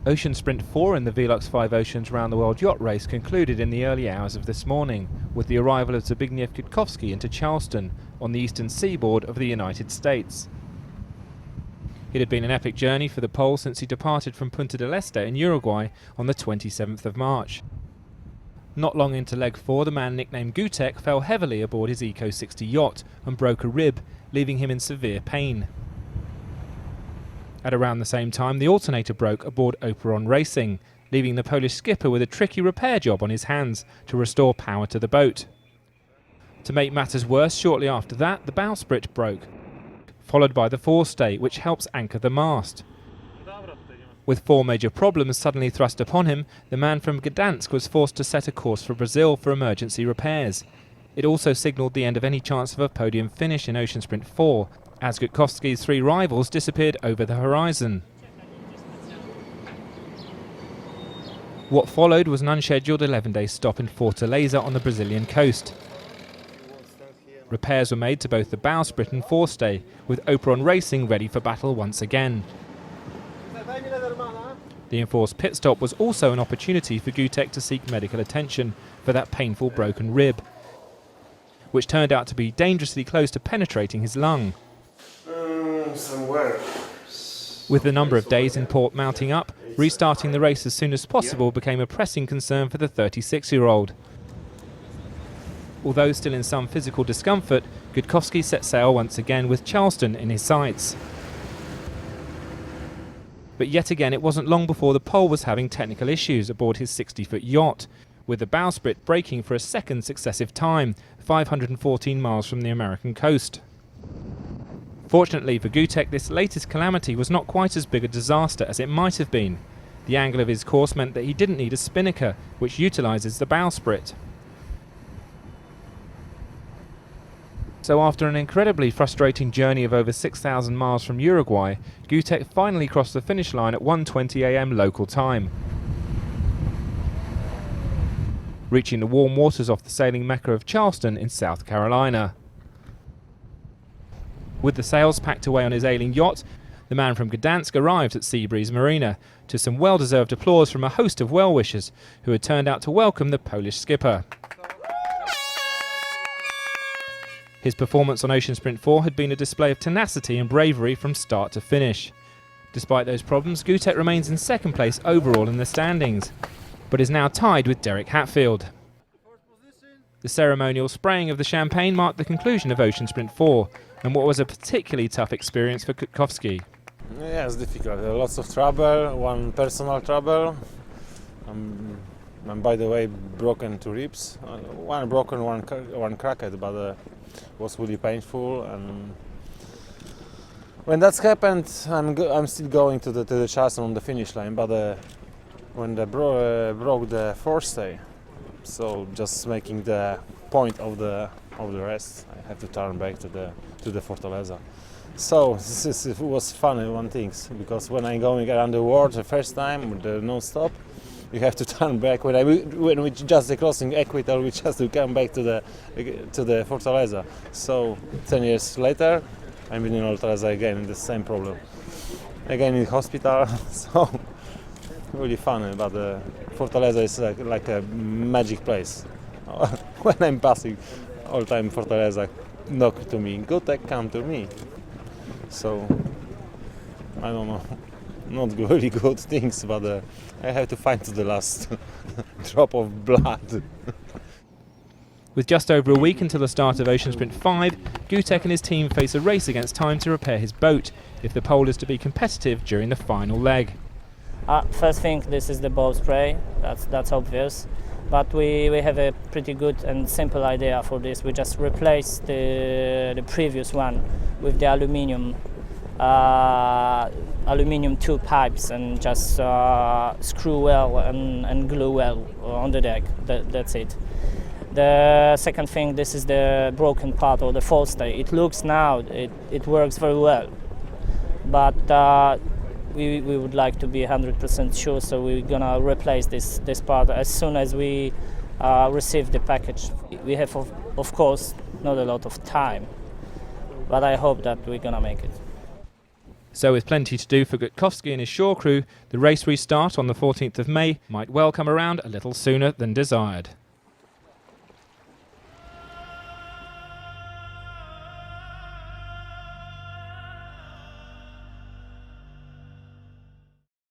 Ocean Sprint 4 in the Velux 5 Oceans Round the World Yacht Race concluded in the early hours of this morning, with the arrival of Zbigniew Gutkowski into Charleston, on the eastern seaboard of the United States. It had been an epic journey for the Pole since he departed from Punta del Este in Uruguay on the 27th of March. Not long into leg 4, the man nicknamed Gutek fell heavily aboard his Eco 60 yacht and broke a rib, leaving him in severe pain. At around the same time, the alternator broke aboard Operon Racing, leaving the Polish skipper with a tricky repair job on his hands to restore power to the boat. To make matters worse, shortly after that, the bowsprit broke, followed by the forestay, which helps anchor the mast. With 4 major problems suddenly thrust upon him, the man from Gdansk was forced to set a course for Brazil for emergency repairs. It also signalled the end of any chance of a podium finish in Ocean Sprint 4, as Gutkowski's 3 rivals disappeared over the horizon. What followed was an unscheduled 11-day stop in Fortaleza on the Brazilian coast. Repairs were made to both the bowsprit and forestay, with Operon Racing ready for battle once again. The enforced pit stop was also an opportunity for Gutek to seek medical attention for that painful broken rib, which turned out to be dangerously close to penetrating his lung. Somewhere. With the number of days in port mounting up, restarting the race as soon as possible became a pressing concern for the 36-year-old. Although still in some physical discomfort, Gutkowski set sail once again with Charleston in his sights. But yet again, it wasn't long before the Pole was having technical issues aboard his 60-foot yacht, with the bowsprit breaking for a second successive time, 514 miles from the American coast. Fortunately for Gutek, this latest calamity was not quite as big a disaster as it might have been. The angle of his course meant that he didn't need a spinnaker, which utilises the bowsprit. So after an incredibly frustrating journey of over 6,000 miles from Uruguay, Gutek finally crossed the finish line at 1:20 AM local time, reaching the warm waters off the sailing mecca of Charleston in South Carolina. With the sails packed away on his ailing yacht, the man from Gdansk arrived at Seabreeze Marina, to some well-deserved applause from a host of well-wishers who had turned out to welcome the Polish skipper. His performance on Ocean Sprint 4 had been a display of tenacity and bravery from start to finish. Despite those problems, Gutek remains in second place overall in the standings, but is now tied with Derek Hatfield. The ceremonial spraying of the champagne marked the conclusion of Ocean Sprint 4, and what was a particularly tough experience for Gutkowski. Yeah, it's difficult. Lots of trouble, one personal trouble. And by the way, broken 2 ribs. One broken, one cracked, but was really painful. And when that's happened, I'm still going to the Charleston on the finish line. But when they broke the forestay, so just making the point of the rest, I have to turn back to the Fortaleza. So it was funny one thing, because when I'm going around the world the first time with the non-stop, you have to turn back. When we just the crossing equator, we just to come back to the Fortaleza. So 10 years later, I'm in Fortaleza again, the same problem. Again in hospital. So really funny, but Fortaleza is like a magic place. When I'm passing, all time Fortaleza knock to me, Gutek, come to me. So I don't know, not really good things, but I have to fight to the last drop of blood. With just over a week until the start of Ocean Sprint 5, Gutek and his team face a race against time to repair his boat, if the Pole is to be competitive during the final leg. First thing, this is the bow spray, that's obvious. But we have a pretty good and simple idea for this. We just replace the previous one with the aluminium 2 pipes and just screw well and glue well on the deck. That's it. The second thing, this is the broken part of the forestay. It looks now, it works very well, but we would like to be 100% sure, so we're gonna replace this part as soon as we receive the package. We have, of course, not a lot of time, but I hope that we're gonna make it. So with plenty to do for Gutkowski and his shore crew, the race restart on the 14th of May might well come around a little sooner than desired.